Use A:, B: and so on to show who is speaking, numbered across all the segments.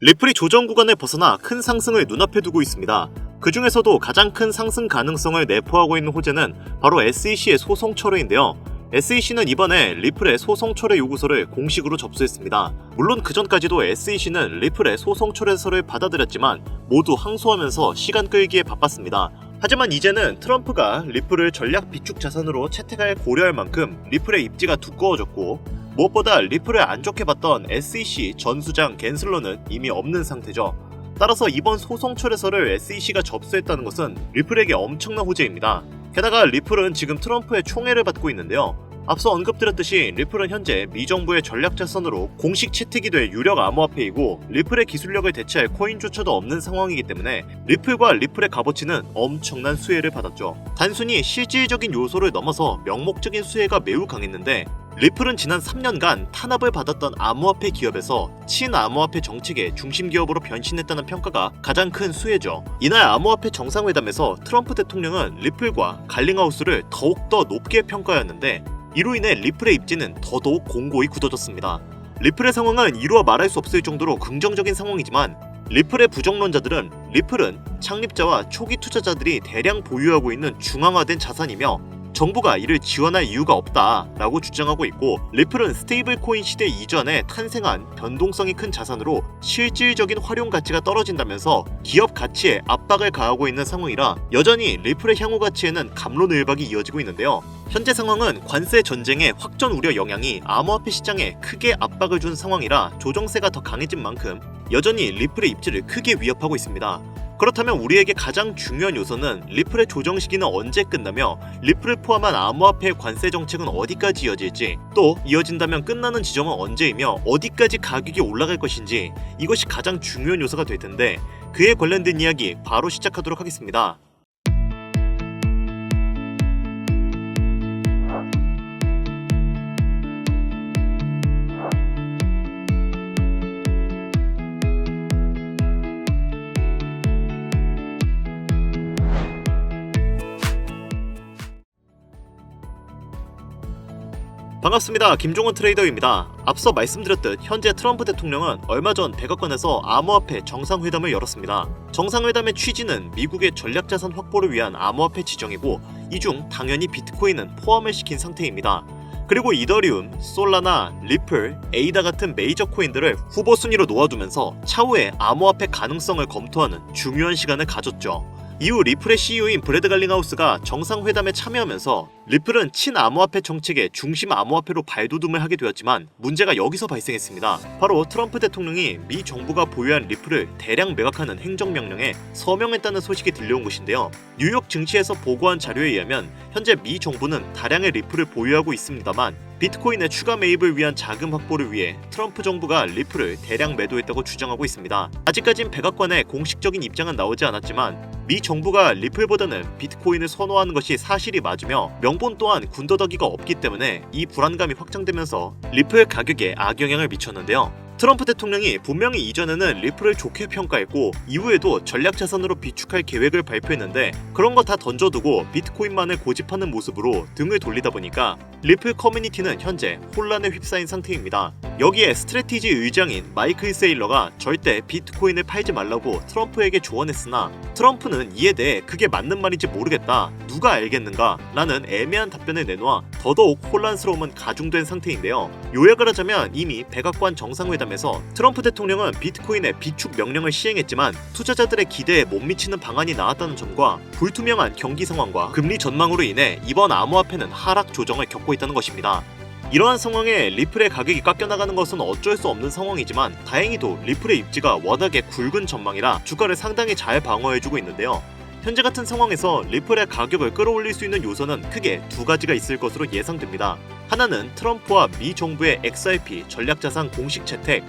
A: 리플이 조정 구간을 벗어나 큰 상승을 눈앞에 두고 있습니다. 그 중에서도 가장 큰 상승 가능성을 내포하고 있는 호재는 바로 SEC의 소송 철회인데요. SEC는 이번에 리플의 소송 철회 요구서를 공식으로 접수했습니다. 물론 그전까지도 SEC는 리플의 소송 철회서를 받아들였지만 모두 항소하면서 시간 끌기에 바빴습니다. 하지만 이제는 트럼프가 리플을 전략 비축 자산으로 채택할 고려할 만큼 리플의 입지가 두꺼워졌고, 무엇보다 리플을 안 좋게 봤던 SEC 전 수장 갠슬러는 이미 없는 상태죠. 따라서 이번 소송 철회서를 SEC가 접수했다는 것은 리플에게 엄청난 호재입니다. 게다가 리플은 지금 트럼프의 총애를 받고 있는데요. 앞서 언급드렸듯이 리플은 현재 미 정부의 전략 자산으로 공식 채택이 될 유력 암호화폐이고, 리플의 기술력을 대체할 코인조차도 없는 상황이기 때문에 리플과 리플의 값어치는 엄청난 수혜를 받았죠. 단순히 실질적인 요소를 넘어서 명목적인 수혜가 매우 강했는데, 리플은 지난 3년간 탄압을 받았던 암호화폐 기업에서 친암호화폐 정책의 중심 기업으로 변신했다는 평가가 가장 큰 수혜죠. 이날 암호화폐 정상회담에서 트럼프 대통령은 리플과 갈링하우스를 더욱더 높게 평가하였는데, 이로 인해 리플의 입지는 더더욱 공고히 굳어졌습니다. 리플의 상황은 이루어 말할 수 없을 정도로 긍정적인 상황이지만, 리플의 부정론자들은 리플은 창립자와 초기 투자자들이 대량 보유하고 있는 중앙화된 자산이며 정부가 이를 지원할 이유가 없다라고 주장하고 있고, 리플은 스테이블 코인 시대 이전에 탄생한 변동성이 큰 자산으로 실질적인 활용 가치가 떨어진다면서 기업 가치에 압박을 가하고 있는 상황이라 여전히 리플의 향후 가치에는 갑론을박이 이어지고 있는데요. 현재 상황은 관세 전쟁의 확전 우려 영향이 암호화폐 시장에 크게 압박을 준 상황이라 조정세가 더 강해진 만큼 여전히 리플의 입지를 크게 위협하고 있습니다. 그렇다면 우리에게 가장 중요한 요소는 리플의 조정 시기는 언제 끝나며 리플을 포함한 암호화폐 관세 정책은 어디까지 이어질지, 또 이어진다면 끝나는 지점은 언제이며 어디까지 가격이 올라갈 것인지, 이것이 가장 중요한 요소가 될 텐데, 그에 관련된 이야기 바로 시작하도록 하겠습니다. 반갑습니다. 김종원 트레이더입니다. 앞서 말씀드렸듯 현재 트럼프 대통령은 얼마 전 백악관에서 암호화폐 정상회담을 열었습니다. 정상회담의 취지는 미국의 전략자산 확보를 위한 암호화폐 지정이고, 이 중 당연히 비트코인은 포함을 시킨 상태입니다. 그리고 이더리움, 솔라나, 리플, 에이다 같은 메이저 코인들을 후보 순위로 놓아두면서 차후에 암호화폐 가능성을 검토하는 중요한 시간을 가졌죠. 이후 리플의 CEO인 브래드 갈링하우스가 정상회담에 참여하면서 리플은 친암호화폐 정책의 중심 암호화폐로 발돋움을 하게 되었지만 문제가 여기서 발생했습니다. 바로 트럼프 대통령이 미 정부가 보유한 리플을 대량 매각하는 행정명령에 서명했다는 소식이 들려온 것인데요. 뉴욕 증시에서 보고한 자료에 의하면 현재 미 정부는 다량의 리플을 보유하고 있습니다만, 비트코인의 추가 매입을 위한 자금 확보를 위해 트럼프 정부가 리플을 대량 매도했다고 주장하고 있습니다. 아직까진 백악관의 공식적인 입장은 나오지 않았지만 미 정부가 리플보다는 비트코인을 선호하는 것이 사실이 맞으며 명분 또한 군더더기가 없기 때문에 이 불안감이 확장되면서 리플 가격에 악영향을 미쳤는데요. 트럼프 대통령이 분명히 이전에는 리플을 좋게 평가했고 이후에도 전략자산으로 비축할 계획을 발표했는데, 그런 거 다 던져두고 비트코인만을 고집하는 모습으로 등을 돌리다 보니까 리플 커뮤니티는 현재 혼란에 휩싸인 상태입니다. 여기에 스트래티지 의장인 마이클 세일러가 절대 비트코인을 팔지 말라고 트럼프에게 조언했으나, 트럼프는 이에 대해 그게 맞는 말인지 모르겠다, 누가 알겠는가 라는 애매한 답변을 내놓아 더더욱 혼란스러움은 가중된 상태인데요. 요약을 하자면 이미 백악관 정상회담에서 트럼프 대통령은 비트코인의 비축 명령을 시행했지만 투자자들의 기대에 못 미치는 방안이 나왔다는 점과 불투명한 경기 상황과 금리 전망으로 인해 이번 암호화폐는 하락 조정을 겪고 있다는 것입니다. 이러한 상황에 리플의 가격이 깎여나가는 것은 어쩔 수 없는 상황이지만, 다행히도 리플의 입지가 워낙에 굵은 전망이라 주가를 상당히 잘 방어해주고 있는데요. 현재 같은 상황에서 리플의 가격을 끌어올릴 수 있는 요소는 크게 두 가지가 있을 것으로 예상됩니다. 하나는 트럼프와 미 정부의 XRP 전략자산 공식 채택,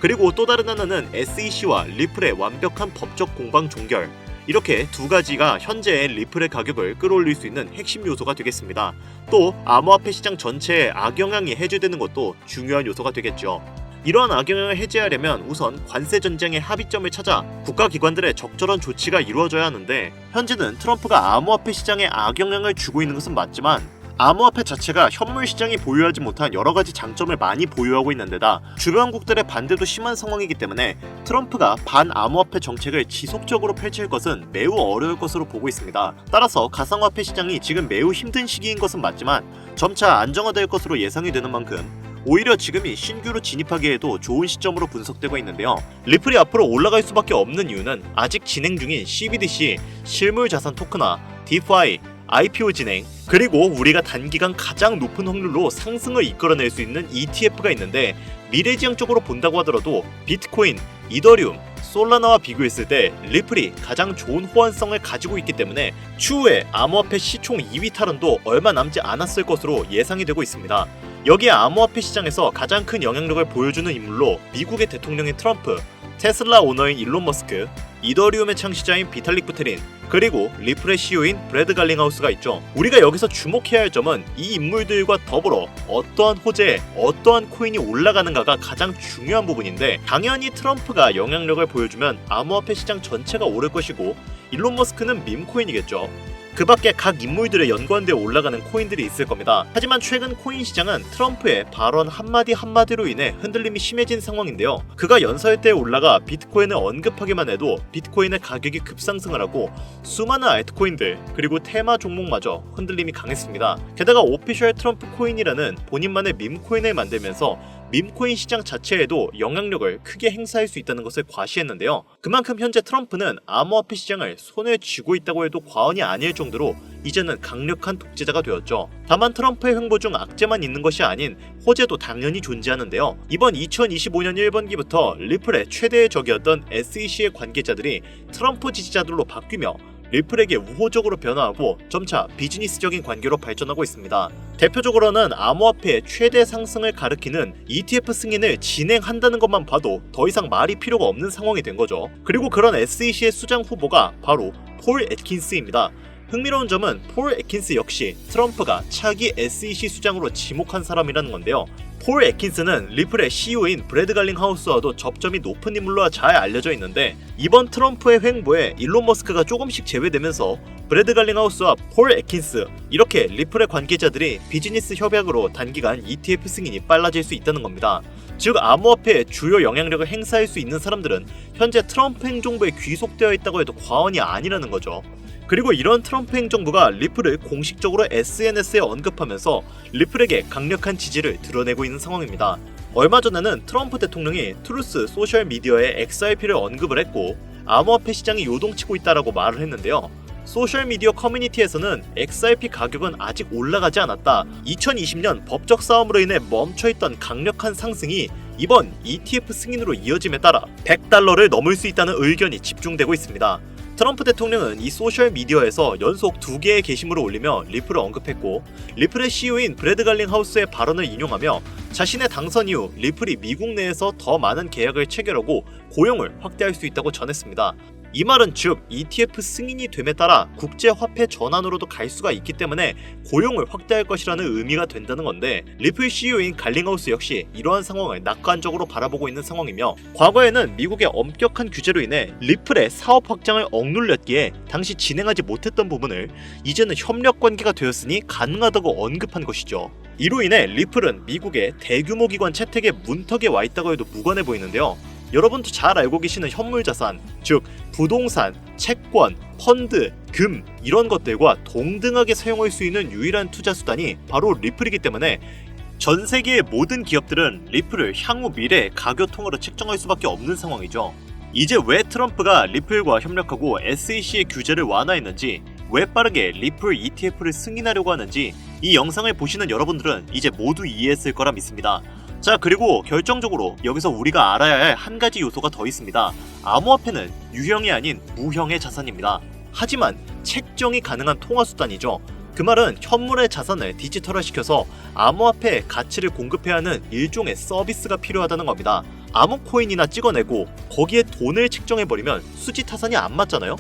A: 그리고 또 다른 하나는 SEC와 리플의 완벽한 법적 공방 종결. 이렇게 두 가지가 현재의 리플의 가격을 끌어올릴 수 있는 핵심 요소가 되겠습니다. 또 암호화폐 시장 전체에 악영향이 해제되는 것도 중요한 요소가 되겠죠. 이러한 악영향을 해제하려면 우선 관세 전쟁의 합의점을 찾아 국가기관들의 적절한 조치가 이루어져야 하는데, 현재는 트럼프가 암호화폐 시장에 악영향을 주고 있는 것은 맞지만 암호화폐 자체가 현물 시장이 보유하지 못한 여러가지 장점을 많이 보유하고 있는 데다 주변국들의 반대도 심한 상황이기 때문에 트럼프가 반암호화폐 정책을 지속적으로 펼칠 것은 매우 어려울 것으로 보고 있습니다. 따라서 가상화폐 시장이 지금 매우 힘든 시기인 것은 맞지만 점차 안정화될 것으로 예상이 되는 만큼 오히려 지금이 신규로 진입하기에도 좋은 시점으로 분석되고 있는데요. 리플이 앞으로 올라갈 수밖에 없는 이유는 아직 진행 중인 CBDC, 실물자산 토큰화, DeFi, IPO 진행, 그리고 우리가 단기간 가장 높은 확률로 상승을 이끌어낼 수 있는 ETF가 있는데 미래지향적으로 본다고 하더라도 비트코인, 이더리움, 솔라나와 비교했을 때 리플이 가장 좋은 호환성을 가지고 있기 때문에 추후에 암호화폐 시총 2위 탈환도 얼마 남지 않았을 것으로 예상이 되고 있습니다. 여기에 암호화폐 시장에서 가장 큰 영향력을 보여주는 인물로 미국의 대통령인 트럼프, 테슬라 오너인 일론 머스크, 이더리움의 창시자인 비탈릭 부테린, 그리고 리플의 CEO인 브래드 갈링하우스가 있죠. 우리가 여기서 주목해야 할 점은 이 인물들과 더불어 어떠한 호재에 어떠한 코인이 올라가는가가 가장 중요한 부분인데 당연히 트럼프가 영향력을 보여주면 암호화폐 시장 전체가 오를 것이고 일론 머스크는 밈코인이겠죠. 그 밖에 각 인물들에 연관되어 올라가는 코인들이 있을 겁니다. 하지만 최근 코인 시장은 트럼프의 발언 한마디 한마디로 인해 흔들림이 심해진 상황인데요. 그가 연설 때 올라가 비트코인을 언급하기만 해도 비트코인의 가격이 급상승을 하고 수많은 알트코인들 그리고 테마 종목마저 흔들림이 강했습니다. 게다가 오피셜 트럼프 코인이라는 본인만의 밈코인을 만들면서 밈코인 시장 자체에도 영향력을 크게 행사할 수 있다는 것을 과시했는데요. 그만큼 현재 트럼프는 암호화폐 시장을 손에 쥐고 있다고 해도 과언이 아닐 정도로 이제는 강력한 독재자가 되었죠. 다만 트럼프의 횡보 중 악재만 있는 것이 아닌 호재도 당연히 존재하는데요. 이번 2025년 1분기부터 리플의 최대의 적이었던 SEC의 관계자들이 트럼프 지지자들로 바뀌며 리플에게 우호적으로 변화하고 점차 비즈니스적인 관계로 발전하고 있습니다. 대표적으로는 암호화폐의 최대 상승을 가리키는 ETF 승인을 진행한다는 것만 봐도 더 이상 말이 필요가 없는 상황이 된 거죠. 그리고 그런 SEC의 수장 후보가 바로 폴 애킨스입니다. 흥미로운 점은 폴 애킨스 역시 트럼프가 차기 SEC 수장으로 지목한 사람이라는 건데요. 폴 애킨스는 리플의 CEO인 브래드 갈링하우스와도 접점이 높은 인물로 잘 알려져 있는데 이번 트럼프의 횡보에 일론 머스크가 조금씩 제외되면서 브래드 갈링하우스와 폴 애킨스 이렇게 리플의 관계자들이 비즈니스 협약으로 단기간 ETF 승인이 빨라질 수 있다는 겁니다. 즉 암호화폐의 주요 영향력을 행사할 수 있는 사람들은 현재 트럼프 행정부에 귀속되어 있다고 해도 과언이 아니라는 거죠. 그리고 이런 트럼프 행정부가 리플을 공식적으로 SNS에 언급하면서 리플에게 강력한 지지를 드러내고 있는 상황입니다. 얼마 전에는 트럼프 대통령이 트루스 소셜미디어에 XRP를 언급을 했고 암호화폐 시장이 요동치고 있다라고 말을 했는데요. 소셜미디어 커뮤니티에서는 XRP 가격은 아직 올라가지 않았다. 2020년 법적 싸움으로 인해 멈춰있던 강력한 상승이 이번 ETF 승인으로 이어짐에 따라 $100를 넘을 수 있다는 의견이 집중되고 있습니다. 트럼프 대통령은 이 소셜미디어에서 연속 2개의 게시물을 올리며 리플을 언급했고 리플의 CEO인 브래드 갈링하우스의 발언을 인용하며 자신의 당선 이후 리플이 미국 내에서 더 많은 계약을 체결하고 고용을 확대할 수 있다고 전했습니다. 이 말은 즉 ETF 승인이 됨에 따라 국제화폐 전환으로도 갈 수가 있기 때문에 고용을 확대할 것이라는 의미가 된다는 건데 리플 CEO인 갈링하우스 역시 이러한 상황을 낙관적으로 바라보고 있는 상황이며 과거에는 미국의 엄격한 규제로 인해 리플의 사업 확장을 억눌렸기에 당시 진행하지 못했던 부분을 이제는 협력 관계가 되었으니 가능하다고 언급한 것이죠. 이로 인해 리플은 미국의 대규모 기관 채택의 문턱에 와 있다고 해도 무관해 보이는데요. 여러분도 잘 알고 계시는 현물자산, 즉 부동산, 채권, 펀드, 금 이런 것들과 동등하게 사용할 수 있는 유일한 투자 수단이 바로 리플이기 때문에 전 세계의 모든 기업들은 리플을 향후 미래의 가격 통화로 책정할 수밖에 없는 상황이죠. 이제 왜 트럼프가 리플과 협력하고 SEC의 규제를 완화했는지, 왜 빠르게 리플 ETF를 승인하려고 하는지 이 영상을 보시는 여러분들은 이제 모두 이해했을 거라 믿습니다. 자, 그리고 결정적으로 여기서 우리가 알아야 할 한 가지 요소가 더 있습니다. 암호화폐는 유형이 아닌 무형의 자산입니다. 하지만 책정이 가능한 통화수단이죠. 그 말은 현물의 자산을 디지털화시켜서 암호화폐의 가치를 공급해야 하는 일종의 서비스가 필요하다는 겁니다. 암호 코인이나 찍어내고 거기에 돈을 책정해버리면 수지 타산이 안 맞잖아요?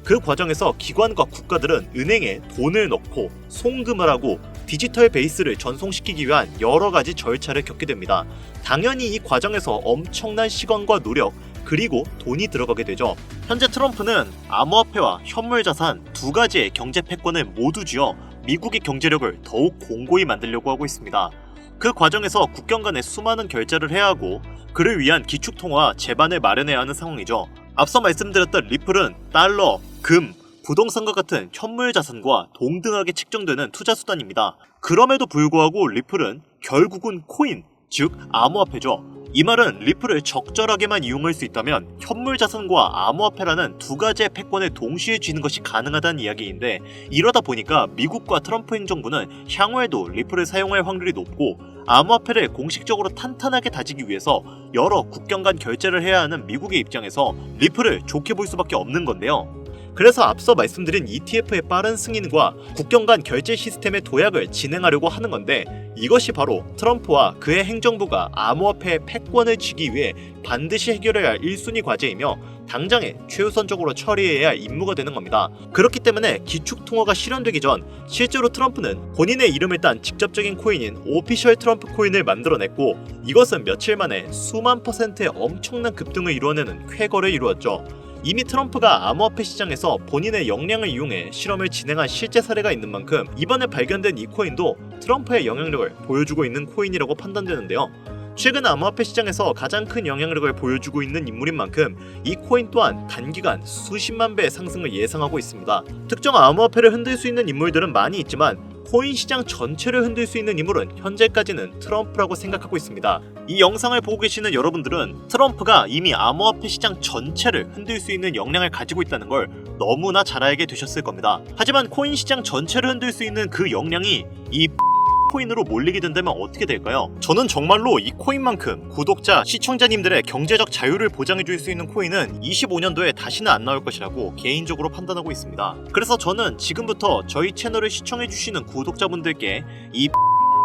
A: 그 과정에서 기관과 국가들은 은행에 돈을 넣고 송금을 하고 디지털 베이스를 전송시키기 위한 여러 가지 절차를 겪게 됩니다. 당연히 이 과정에서 엄청난 시간과 노력, 그리고 돈이 들어가게 되죠. 현재 트럼프는 암호화폐와 현물자산 두 가지의 경제 패권을 모두 쥐어 미국의 경제력을 더욱 공고히 만들려고 하고 있습니다. 그 과정에서 국경 간에 수많은 결제를 해야 하고 그를 위한 기축통화 제반을 마련해야 하는 상황이죠. 앞서 말씀드렸던 리플은 달러, 금, 부동산과 같은 현물 자산과 동등하게 측정되는 투자 수단입니다. 그럼에도 불구하고 리플은 결국은 코인, 즉 암호화폐죠. 이 말은 리플을 적절하게만 이용할 수 있다면 현물 자산과 암호화폐라는 두 가지의 패권을 동시에 쥐는 것이 가능하다는 이야기인데, 이러다 보니까 미국과 트럼프 행정부는 향후에도 리플을 사용할 확률이 높고 암호화폐를 공식적으로 탄탄하게 다지기 위해서 여러 국경 간 결제를 해야 하는 미국의 입장에서 리플을 좋게 볼 수밖에 없는 건데요. 그래서 앞서 말씀드린 ETF의 빠른 승인과 국경 간 결제 시스템의 도약을 진행하려고 하는 건데, 이것이 바로 트럼프와 그의 행정부가 암호화폐의 패권을 쥐기 위해 반드시 해결해야 할 1순위 과제이며 당장에 최우선적으로 처리해야 할 임무가 되는 겁니다. 그렇기 때문에 기축통화가 실현되기 전 실제로 트럼프는 본인의 이름을 딴 직접적인 코인인 오피셜 트럼프 코인을 만들어냈고, 이것은 며칠 만에 수만 %의 엄청난 급등을 이루어내는 쾌거를 이루었죠. 이미 트럼프가 암호화폐 시장에서 본인의 역량을 이용해 실험을 진행한 실제 사례가 있는 만큼 이번에 발견된 이 코인도 트럼프의 영향력을 보여주고 있는 코인이라고 판단되는데요. 최근 암호화폐 시장에서 가장 큰 영향력을 보여주고 있는 인물인 만큼 이 코인 또한 단기간 수십만 배의 상승을 예상하고 있습니다. 특정 암호화폐를 흔들 수 있는 인물들은 많이 있지만 코인 시장 전체를 흔들 수 있는 인물은 현재까지는 트럼프라고 생각하고 있습니다. 이 영상을 보고 계시는 여러분들은 트럼프가 이미 암호화폐 시장 전체를 흔들 수 있는 역량을 가지고 있다는 걸 너무나 잘 알게 되셨을 겁니다. 하지만 코인 시장 전체를 흔들 수 있는 그 역량이 이 코인으로 몰리게 된다면 어떻게 될까요? 저는 정말로 이 코인만큼 구독자, 시청자님들의 경제적 자유를 보장해줄 수 있는 코인은 25년도에 다시는 안 나올 것이라고 개인적으로 판단하고 있습니다. 그래서 저는 지금부터 저희 채널을 시청해주시는 구독자분들께 이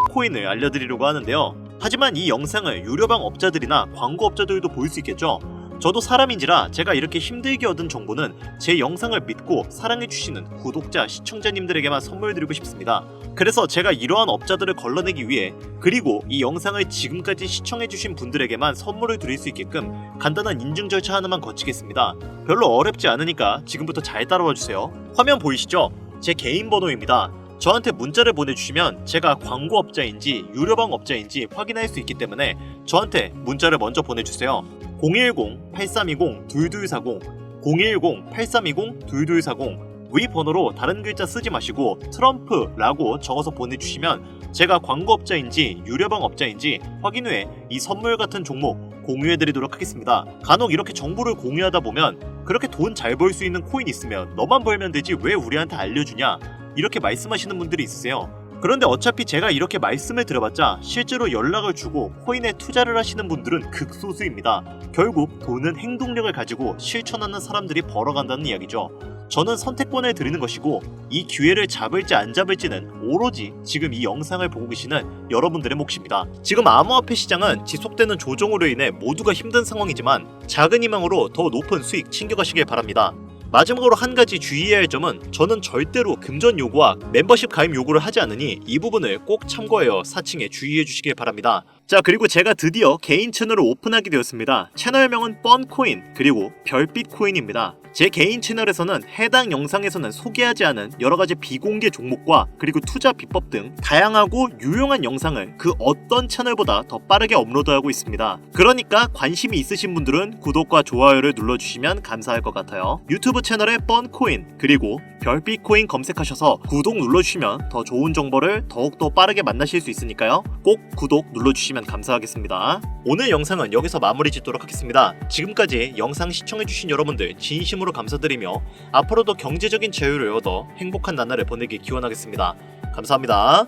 A: 코인을 알려드리려고 하는데요. 하지만 이 영상을 유료방 업자들이나 광고업자들도 볼 수 있겠죠? 저도 사람인지라 제가 이렇게 힘들게 얻은 정보는 제 영상을 믿고 사랑해주시는 구독자, 시청자님들에게만 선물 드리고 싶습니다. 그래서 제가 이러한 업자들을 걸러내기 위해, 그리고 이 영상을 지금까지 시청해주신 분들에게만 선물을 드릴 수 있게끔 간단한 인증 절차 하나만 거치겠습니다. 별로 어렵지 않으니까 지금부터 잘 따라와주세요. 화면 보이시죠? 제 개인 번호입니다. 저한테 문자를 보내주시면 제가 광고업자인지 유료방 업자인지 확인할 수 있기 때문에 저한테 문자를 먼저 보내주세요. 010-8320-2240 010-8320-2240 위 번호로 다른 글자 쓰지 마시고 트럼프라고 적어서 보내주시면 제가 광고업자인지 유료방 업자인지 확인 후에 이 선물 같은 종목 공유해드리도록 하겠습니다. 간혹 이렇게 정보를 공유하다 보면 그렇게 돈 잘 벌 수 있는 코인 있으면 너만 벌면 되지 왜 우리한테 알려주냐, 이렇게 말씀하시는 분들이 있으세요. 그런데 어차피 제가 이렇게 말씀을 드려봤자 실제로 연락을 주고 코인에 투자를 하시는 분들은 극소수입니다. 결국 돈은 행동력을 가지고 실천하는 사람들이 벌어간다는 이야기죠. 저는 선택권을 드리는 것이고 이 기회를 잡을지 안 잡을지는 오로지 지금 이 영상을 보고 계시는 여러분들의 몫입니다. 지금 암호화폐 시장은 지속되는 조정으로 인해 모두가 힘든 상황이지만 작은 희망으로 더 높은 수익 챙겨가시길 바랍니다. 마지막으로 한 가지 주의해야 할 점은, 저는 절대로 금전 요구와 멤버십 가입 요구를 하지 않으니 이 부분을 꼭 참고하여 사칭에 주의해 주시길 바랍니다. 자, 그리고 제가 드디어 개인 채널을 오픈하게 되었습니다. 채널명은 뻔코인 그리고 별빛코인입니다. 제 개인 채널에서는 해당 영상에서는 소개하지 않은 여러가지 비공개 종목과 그리고 투자 비법 등 다양하고 유용한 영상을 그 어떤 채널보다 더 빠르게 업로드하고 있습니다. 그러니까 관심이 있으신 분들은 구독과 좋아요를 눌러주시면 감사할 것 같아요. 유튜브 채널에 뻔코인 그리고 별빛코인 검색하셔서 구독 눌러주시면 더 좋은 정보를 더욱더 빠르게 만나실 수 있으니까요. 꼭 구독 눌러주시면 감사하겠습니다. 오늘 영상은 여기서 마무리 짓도록 하겠습니다. 지금까지 영상 시청해주신 여러분들 진심으로 감사드리며 앞으로도 경제적인 자유를 얻어 행복한 나날을 보내길 기원하겠습니다. 감사합니다.